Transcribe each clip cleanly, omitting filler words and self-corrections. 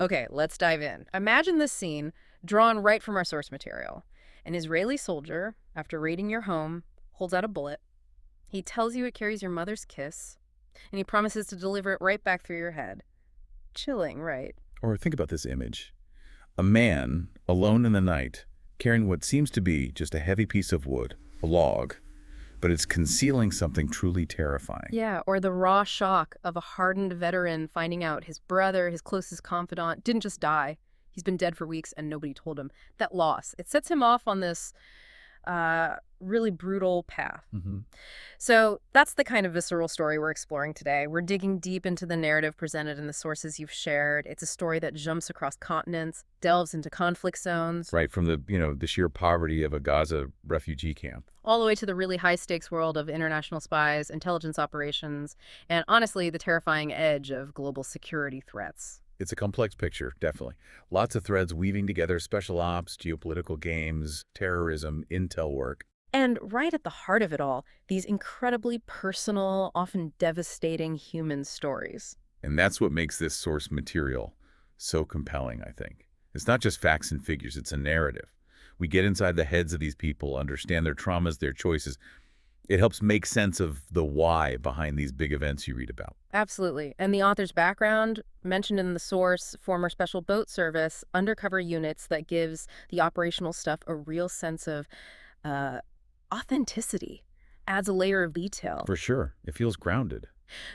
Okay, let's dive in. Imagine this scene drawn right from our source material. An Israeli soldier, after raiding your home, holds out a bullet. He tells you it carries your mother's kiss, and he promises to deliver it right back through your head. Chilling, right? Or think about this image. A man, alone in the night, carrying what seems to be just a heavy piece of wood, a log, but it's concealing something truly terrifying. Yeah, or the raw shock of a hardened veteran finding out his brother, his closest confidant, didn't just die. He's been dead for weeks and nobody told him. That loss, it sets him off on this really brutal path. hmm So that's the kind of visceral story we're exploring today. We're digging deep into the narrative presented in the sources you've shared. It's a story that jumps across continents, delves into conflict zones, Right from the sheer poverty of a Gaza refugee camp. all the way to the really high-stakes world of international spies, intelligence operations, and honestly, the terrifying edge of global security threats. It's a complex picture, definitely. Lots of threads weaving together special ops, geopolitical games, terrorism, intel work. And right at the heart of it all, these incredibly personal, often devastating human stories. And that's what makes this source material so compelling, I think. It's not just facts and figures, it's a narrative. We get inside the heads of these people, understand their traumas, their choices. It helps make sense of the why behind these big events you read about. Absolutely. And the author's background, mentioned in the source, former special boat service, undercover units that gives the operational stuff a real sense of uh, authenticity, adds a layer of detail. For sure. It feels grounded.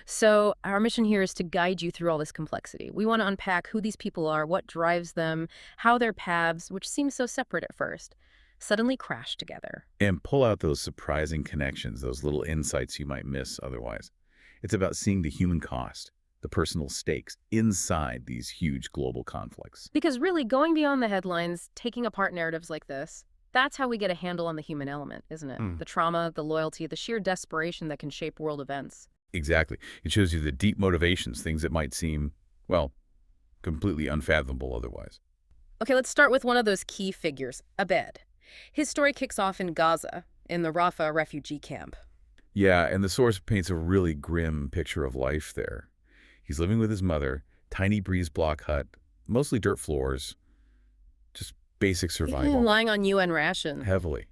So our mission here is to guide you through all this complexity. We want to unpack who these people are, what drives them, how their paths, which seem so separate at first, suddenly crash together. And pull out those surprising connections, those little insights you might miss otherwise. It's about seeing the human cost, the personal stakes inside these huge global conflicts. Because really, going beyond the headlines, taking apart narratives like this, that's how we get a handle on the human element, isn't it? Mm. The trauma, the loyalty, the sheer desperation that can shape world events. Exactly. It shows you the deep motivations, things that might seem, well, completely unfathomable otherwise. Okay, let's start with one of those key figures, Abed. His story kicks off in Gaza, in the Rafah refugee camp. Yeah, and the source paints a really grim picture of life there. He's living with his mother, tiny breeze block hut, mostly dirt floors, just basic survival. Lying on UN rations. Heavily,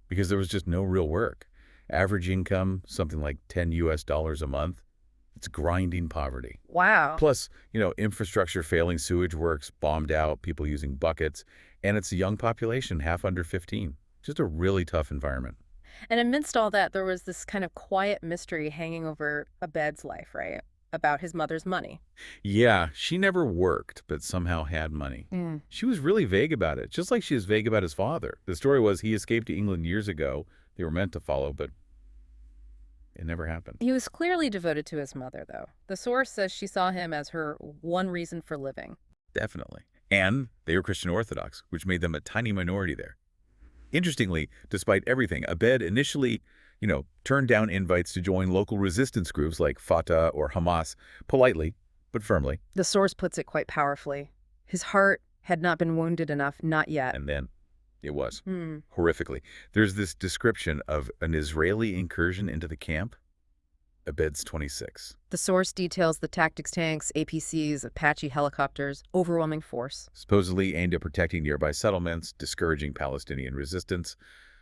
because there was just no real work. Average income, something like 10 US dollars a month. It's grinding poverty. Wow. Plus, infrastructure failing, sewage works, bombed out, people using buckets, and it's a young population, half under 15. Just a really tough environment. And amidst all that, there was this kind of quiet mystery hanging over Abed's life, right? About his mother's money. Yeah, she never worked, but somehow had money. Mm. She was really vague about it, just like she was vague about his father. The story was he escaped to England years ago. They were meant to follow, but it never happened. He was clearly devoted to his mother, though. The source says she saw him as her one reason for living. Definitely. And they were Christian Orthodox, which made them a tiny minority there. Interestingly, despite everything, Abed initially, turned down invites to join local resistance groups like Fatah or Hamas, politely but firmly. The source puts it quite powerfully. His heart had not been wounded enough, not yet. And then it was, Hmm. horrifically. There's this description of an Israeli incursion into the camp. Abed's 26. The source details the tactics tanks, APCs, Apache helicopters, overwhelming force. Supposedly aimed at protecting nearby settlements, discouraging Palestinian resistance.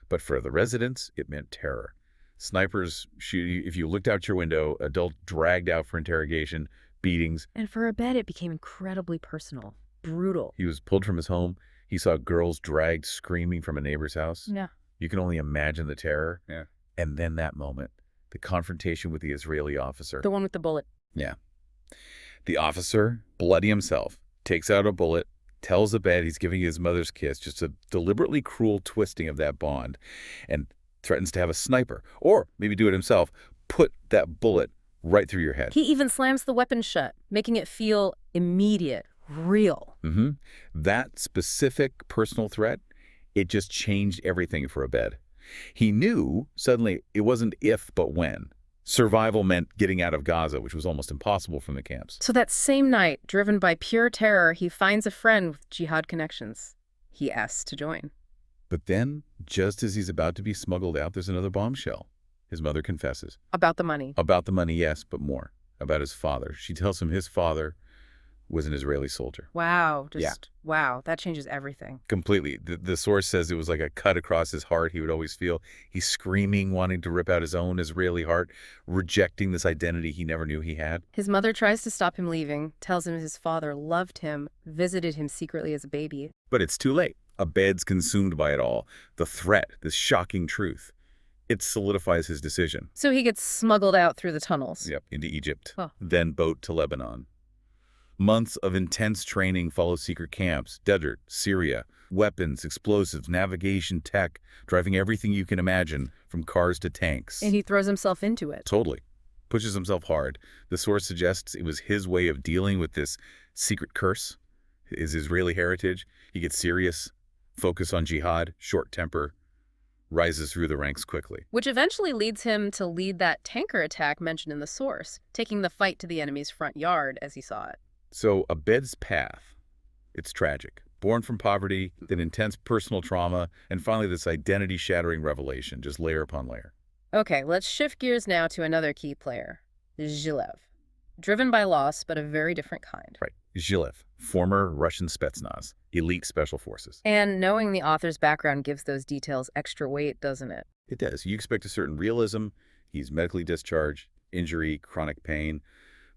But for the residents, it meant terror. Snipers shooting, if you looked out your window, adult dragged out for interrogation, beatings. And for Abed, it became incredibly personal, brutal. He was pulled from his home. He saw girls dragged screaming from a neighbor's house. Yeah. You can only imagine the terror. Yeah. And then that moment, the confrontation with the Israeli officer. The one with the bullet. Yeah. The officer, bloody himself, takes out a bullet, tells Abed he's giving his mother's kiss, just a deliberately cruel twisting of that bond, and threatens to have a sniper, or maybe do it himself, put that bullet right through your head. He even slams the weapon shut, making it feel immediate, real. That specific personal threat, it just changed everything for Abed. He knew suddenly it wasn't if, but when. Survival meant getting out of Gaza, which was almost impossible from the camps. So that same night, driven by pure terror, he finds a friend with jihad connections. He asks to join. But then, just as he's about to be smuggled out, there's another bombshell. His mother confesses. About the money. About the money, yes, but more. About his father. She tells him his father was an Israeli soldier. Wow, Yeah. wow, that changes everything. Completely. The source says it was like a cut across his heart he would always feel. He's screaming, wanting to rip out his own Israeli heart, rejecting this identity he never knew he had. His mother tries to stop him leaving, tells him his father loved him, visited him secretly as a baby. But it's too late. Abed's consumed by it all. The threat, this shocking truth. It solidifies his decision. So he gets smuggled out through the tunnels. Yep, into Egypt, Huh. then boat to Lebanon. Months of intense training follow secret camps, desert, Syria, weapons, explosives, navigation, tech, driving everything you can imagine, from cars to tanks. And he throws himself into it. Totally. Pushes himself hard. The source suggests it was his way of dealing with this secret curse, his Israeli heritage. He gets serious, focus on jihad, short temper, rises through the ranks quickly. Which eventually leads him to lead that tanker attack mentioned in the source, taking the fight to the enemy's front yard as he saw it. So Abed's path, it's tragic. Born from poverty, then intense personal trauma, and finally this identity-shattering revelation, just layer upon layer. Okay, let's shift gears now to another key player, Zhilev. Driven by loss, but a very different kind. Right. Zhilev, former Russian Spetsnaz, elite special forces. And knowing the author's background gives those details extra weight, doesn't it? It does. You expect a certain realism. He's medically discharged, injury, chronic pain,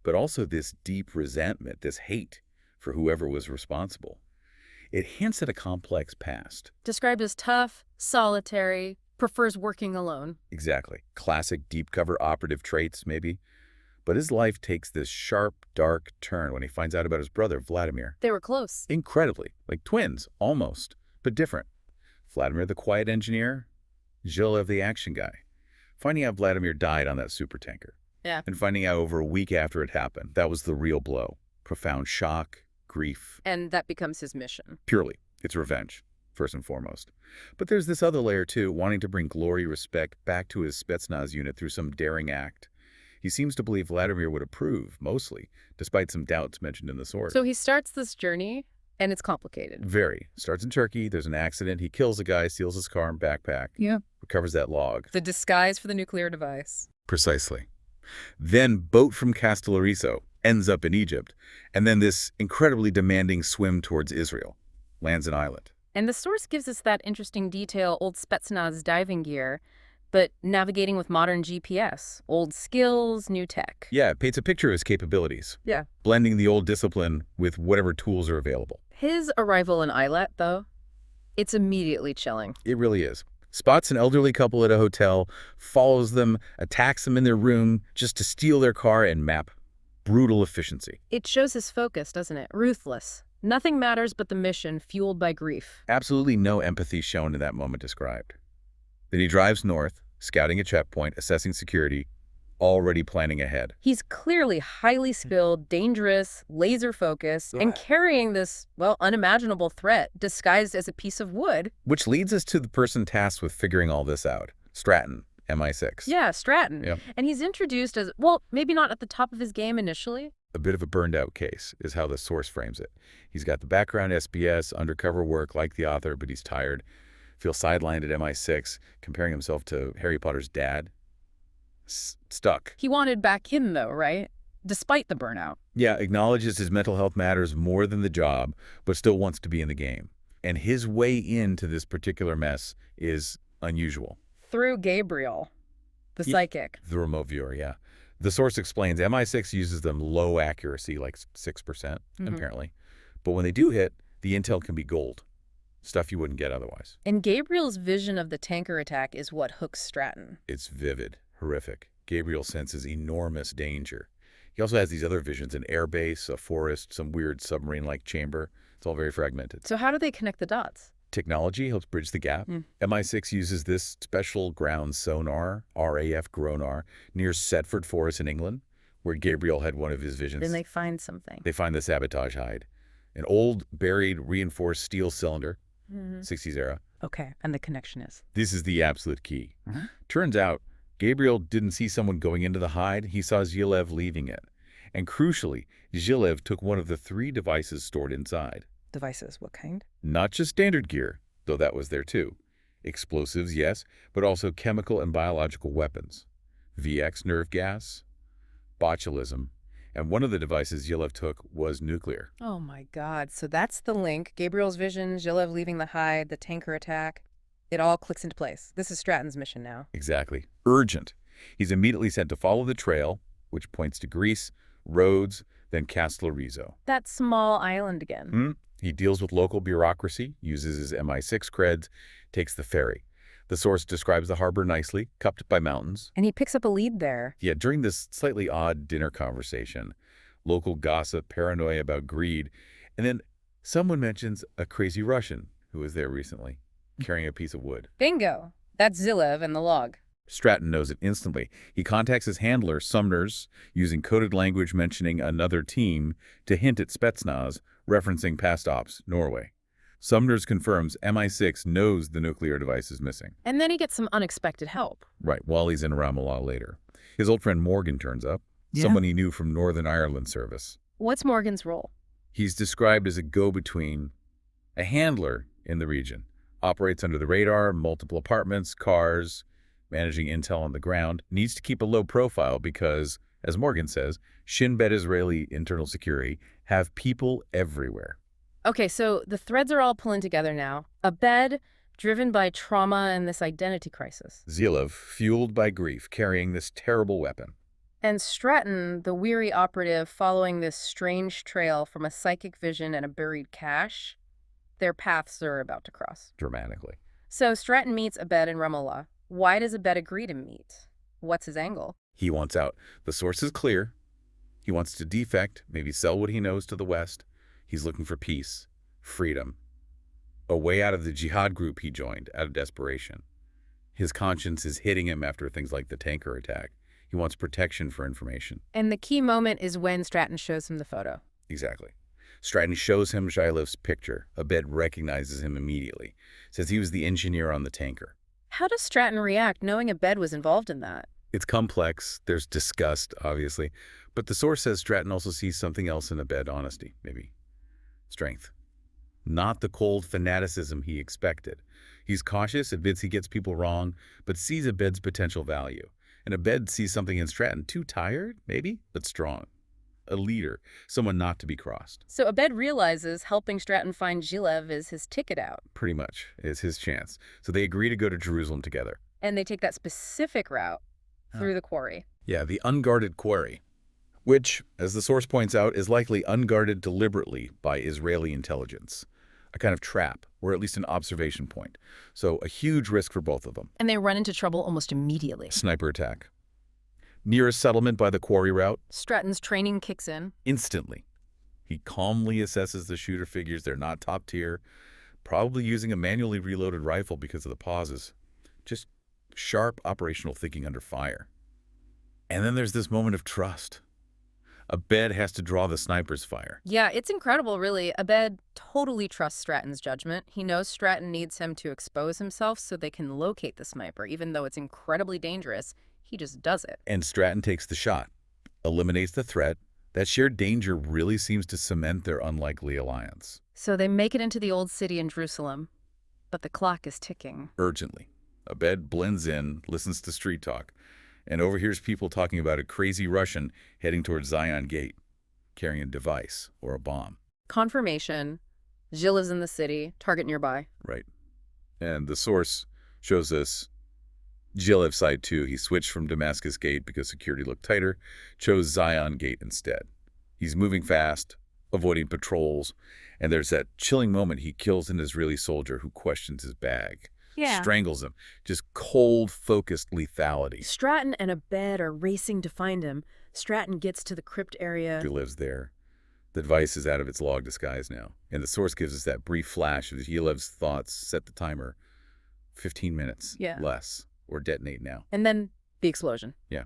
but also this deep resentment, this hate for whoever was responsible. It hints at a complex past. Described as tough, solitary, prefers working alone. Exactly. Classic deep cover operative traits, maybe. But his life takes this sharp, dark turn when he finds out about his brother, Vladimir. They were close. Incredibly. Like twins, almost, but different. Vladimir the quiet engineer, Zhilev the action guy. Finding out Vladimir died on that supertanker. Yeah. And finding out over a week after it happened, that was the real blow. Profound shock, grief. And that becomes his mission. Purely, it's revenge, first and foremost. But there's this other layer too, wanting to bring glory, respect back to his Spetsnaz unit through some daring act. He seems to believe Vladimir would approve, mostly, despite some doubts mentioned in the source. So he starts this journey, and it's complicated. Very. Starts in Turkey, there's an accident, he kills a guy, steals his car and backpack. Yeah. Recovers that log. The disguise for the nuclear device. Precisely. Then boat from Castellarizo, ends up in Egypt, and then this incredibly demanding swim towards Israel, lands an island. And the source gives us that interesting detail, old Spetsnaz diving gear, but navigating with modern GPS, old skills, new tech. Yeah, it paints a picture of his capabilities. Yeah. Blending the old discipline with whatever tools are available. His arrival in Islet, though, it's immediately chilling. It really is. Spots an elderly couple at a hotel, follows them, attacks them in their room just to steal their car and map. Brutal efficiency. It shows his focus, doesn't it? Ruthless. Nothing matters but the mission, fueled by grief. Absolutely no empathy shown in that moment described. Then he drives north, scouting a checkpoint, assessing security, already planning ahead. He's clearly highly skilled, dangerous, laser-focused, and carrying this, well, unimaginable threat disguised as a piece of wood. Which leads us to the person tasked with figuring all this out, Stratton, MI6. Yeah, Stratton. Yep. And he's introduced as, well, maybe not at the top of his game initially. A bit of a burned-out case is how the source frames it. He's got the background SBS, undercover work like the author, but he's tired. Feels sidelined at MI6, comparing himself to Harry Potter's dad. Stuck. He wanted back in, though, right? Despite the burnout. Yeah, acknowledges his mental health matters more than the job, but still wants to be in the game. And his way into this particular mess is unusual. Through Gabriel, the psychic. The remote viewer, yeah. The source explains MI6 uses them low accuracy, like 6%, apparently. But when they do hit, the intel can be gold. Stuff you wouldn't get otherwise. And Gabriel's vision of the tanker attack is what hooks Stratton. It's vivid, horrific. Gabriel senses enormous danger. He also has these other visions, an airbase, a forest, some weird submarine-like chamber. It's all very fragmented. So how do they connect the dots? Technology helps bridge the gap. MI6 uses this special ground sonar, RAF Gronar, near Setford Forest in England, where Gabriel had one of his visions. Then they find something. They find the sabotage hide. An old, buried, reinforced steel cylinder, 60s era. Okay, and the connection is? This is the absolute key. Turns out, Gabriel didn't see someone going into the hide. He saw Zhilev leaving it. And crucially, Zhilev took one of the 3 devices stored inside. Devices, what kind? Not just standard gear, though that was there too. Explosives, yes, but also chemical and biological weapons. VX nerve gas, botulism, And one of the devices Yilev took was nuclear. Oh my God. So that's the link. Gabriel's vision, Zhilev leaving the hide, the tanker attack. It all clicks into place. This is Stratton's mission now. Exactly. Urgent. He's immediately sent to follow the trail, which points to Greece, Rhodes, then Castellarizo. That small island again. He deals with local bureaucracy, uses his MI6 creds, takes the ferry. The source describes the harbor nicely, cupped by mountains. And he picks up a lead there. Yet during this slightly odd dinner conversation, local gossip, paranoia about greed, and then someone mentions a crazy Russian who was there recently, carrying a piece of wood. Bingo. That's Zhilev and the log. Stratton knows it instantly. He contacts his handler, Sumner's, using coded language mentioning another team to hint at Spetsnaz, referencing past ops, Norway. Sumner's confirms MI6 knows the nuclear device is missing. And then he gets some unexpected help. Right, while he's in Ramallah later. His old friend Morgan turns up, someone he knew from Northern Ireland service. What's Morgan's role? He's described as a go-between, a handler in the region. Operates under the radar, multiple apartments, cars, managing intel on the ground. Needs to keep a low profile because, as Morgan says, Shin Bet Israeli internal security have people everywhere. Okay, so the threads are all pulling together now. Abed, driven by trauma and this identity crisis. Zhilev, fueled by grief, carrying this terrible weapon. And Stratton, the weary operative, following this strange trail from a psychic vision and a buried cache. Their paths are about to cross. Dramatically. So Stratton meets Abed in Ramallah. Why does Abed agree to meet? What's his angle? He wants out. The source is clear. He wants to defect, maybe sell what he knows to the West. He's looking for peace, freedom, a way out of the jihad group he joined out of desperation. His conscience is hitting him after things like the tanker attack. He wants protection for information. And the key moment is when Stratton shows him the photo. Exactly. Stratton shows him Zhilev's picture. Abed recognizes him immediately. Says he was the engineer on the tanker. How does Stratton react knowing Abed was involved in that? It's complex. There's disgust, obviously. But the source says Stratton also sees something else in Abed, honesty, maybe. Strength. Not the cold fanaticism he expected. He's cautious, admits he gets people wrong, but sees Abed's potential value. And Abed sees something in Stratton, too tired, maybe, but strong. A leader, someone not to be crossed. So Abed realizes helping Stratton find Zhilev is his ticket out. Pretty much, is his chance. So they agree to go to Jerusalem together. And they take that specific route through the quarry. Yeah, the unguarded quarry. Which, as the source points out, is likely unguarded deliberately by Israeli intelligence. A kind of trap, or at least an observation point. So a huge risk for both of them. And they run into trouble almost immediately. Sniper attack. Nearest settlement by the quarry route. Stratton's training kicks in. Instantly. He calmly assesses the shooter figures. They're not top tier. Probably using a manually reloaded rifle because of the pauses. Just sharp operational thinking under fire. And then there's this moment of trust. Abed has to draw the sniper's fire. Yeah, it's incredible, really. Abed totally trusts Stratton's judgment. He knows Stratton needs him to expose himself so they can locate the sniper. Even though it's incredibly dangerous, he just does it. And Stratton takes the shot, eliminates the threat. That shared danger really seems to cement their unlikely alliance. So they make it into the old city in Jerusalem, but the clock is ticking. Urgently. Abed blends in, listens to street talk, and overhears people talking about a crazy Russian heading towards Zion Gate, carrying a device or a bomb. Confirmation. Gilles is in the city, target nearby. Right. And the source shows us Gilles side 2. He switched from Damascus Gate because security looked tighter, chose Zion Gate instead. He's moving fast, avoiding patrols, and there's that chilling moment he kills an Israeli soldier who questions his bag. Yeah. Strangles him. Just cold, focused lethality. Stratton and Abed are racing to find him. Stratton gets to the crypt area. He lives there. The device is out of its log disguise now. And the source gives us that brief flash of Zhilev's thoughts. Set the timer. 15 minutes. Yeah. Less. Or detonate now. And then the explosion. Yeah.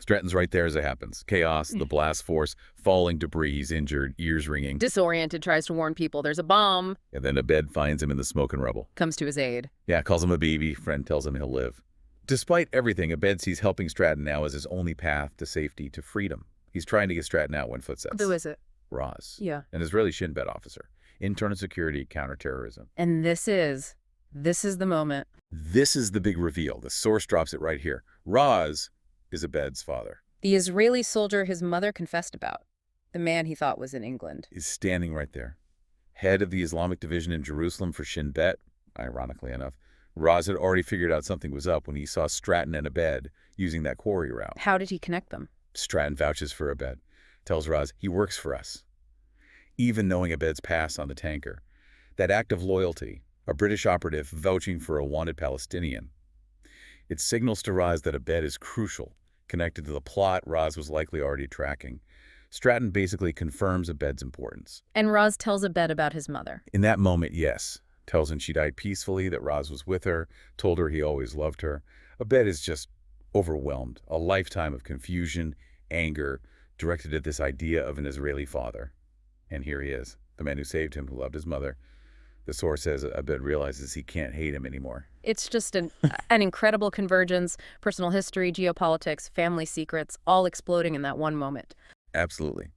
Stratton's right there as it happens. Chaos, the blast force, falling debris, he's injured, ears ringing. Disoriented, tries to warn people there's a bomb. And then Abed finds him in the smoke and rubble. Comes to his aid. Yeah, calls him a baby. Friend tells him he'll live. Despite everything, Abed sees helping Stratton now as his only path to safety, to freedom. He's trying to get Stratton out when footsteps. Who is it? Roz. Yeah. An Israeli Shin Bet officer. Internal security, counterterrorism. And this is the moment. This is the big reveal. The source drops it right here. Roz is Abed's father. The Israeli soldier his mother confessed about. The man he thought was in England. is standing right there. Head of the Islamic division in Jerusalem for Shin Bet, ironically enough. Raz had already figured out something was up when he saw Stratton and Abed using that quarry route. How did he connect them? Stratton vouches for Abed, tells Raz he works for us, even knowing Abed's past on the tanker. That act of loyalty, a British operative vouching for a wanted Palestinian. It signals to Raz that Abed is crucial, connected to the plot Raz was likely already tracking. Stratton basically confirms Abed's importance. And Raz tells Abed about his mother. In that moment, yes. Tells him she died peacefully, that Raz was with her, told her he always loved her. Abed is just overwhelmed. A lifetime of confusion, anger, directed at this idea of an Israeli father. And here he is, the man who saved him, who loved his mother. The source says Abed realizes he can't hate him anymore. It's just an incredible convergence, personal history, geopolitics, family secrets, all exploding in that one moment. Absolutely.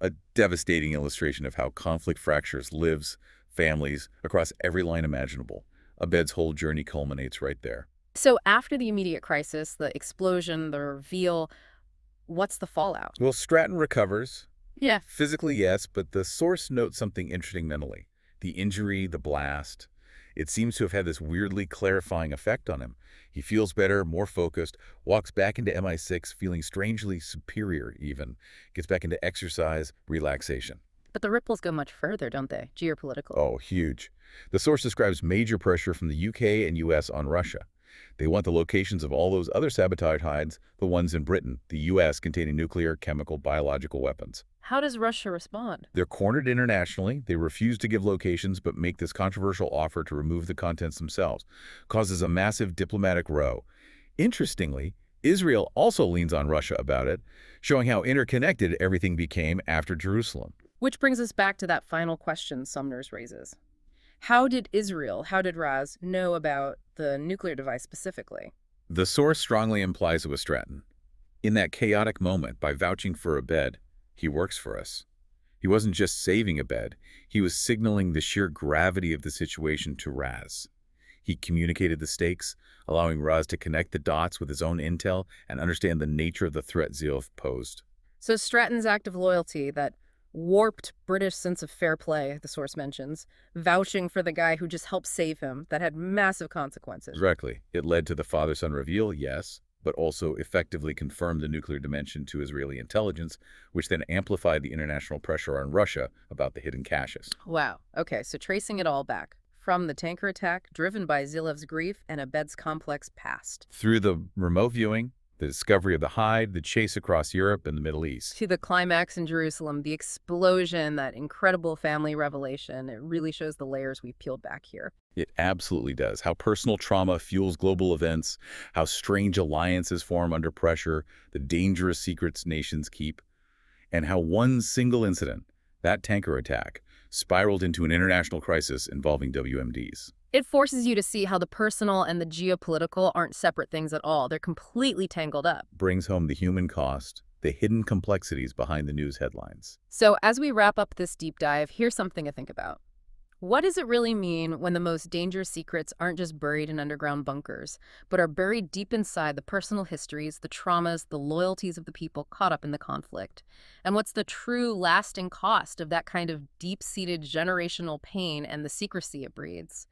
A devastating illustration of how conflict fractures lives, families, across every line imaginable. Abed's whole journey culminates right there. So after the immediate crisis, the explosion, the reveal, what's the fallout? Well, Stratton recovers. Yeah. Physically, yes, but the source notes something interesting mentally. The injury, the blast, it seems to have had this weirdly clarifying effect on him. He feels better, more focused, walks back into MI6 feeling strangely superior even, gets back into exercise, relaxation. But the ripples go much further, don't they? Geopolitical. Oh, huge. The source describes major pressure from the UK and US on Russia. They want the locations of all those other sabotage hides, the ones in Britain, the US containing nuclear, chemical, biological weapons. How does Russia respond? They're cornered internationally. They refuse to give locations but make this controversial offer to remove the contents themselves. Causes a massive diplomatic row. Interestingly, Israel also leans on Russia about it, showing how interconnected everything became after Jerusalem. Which brings us back to that final question Sumner's raises. How did Raz know about the nuclear device specifically? The source strongly implies it was Stratton. In that chaotic moment, by vouching for Abed, he works for us. He wasn't just saving Abed, he was signaling the sheer gravity of the situation to Raz. He communicated the stakes, allowing Raz to connect the dots with his own intel and understand the nature of the threat Zilf posed. So Stratton's act of loyalty, that warped British sense of fair play, the source mentions, vouching for the guy who just helped save him, that had massive consequences. Directly. It led to the father-son reveal, yes, but also effectively confirmed the nuclear dimension to Israeli intelligence, which then amplified the international pressure on Russia about the hidden caches. Wow. Okay, so tracing it all back. From the tanker attack, driven by Zilev's grief and Abed's complex past. Through the remote viewing, the discovery of the hide, the chase across Europe and the Middle East. To the climax in Jerusalem, the explosion, that incredible family revelation, it really shows the layers we've peeled back here. It absolutely does. How personal trauma fuels global events, how strange alliances form under pressure, the dangerous secrets nations keep, and how one single incident, that tanker attack, spiraled into an international crisis involving WMDs. It forces you to see how the personal and the geopolitical aren't separate things at all. They're completely tangled up. Brings home the human cost, the hidden complexities behind the news headlines. So as we wrap up this deep dive, here's something to think about. What does it really mean when the most dangerous secrets aren't just buried in underground bunkers, but are buried deep inside the personal histories, the traumas, the loyalties of the people caught up in the conflict? And what's the true lasting cost of that kind of deep-seated generational pain and the secrecy it breeds?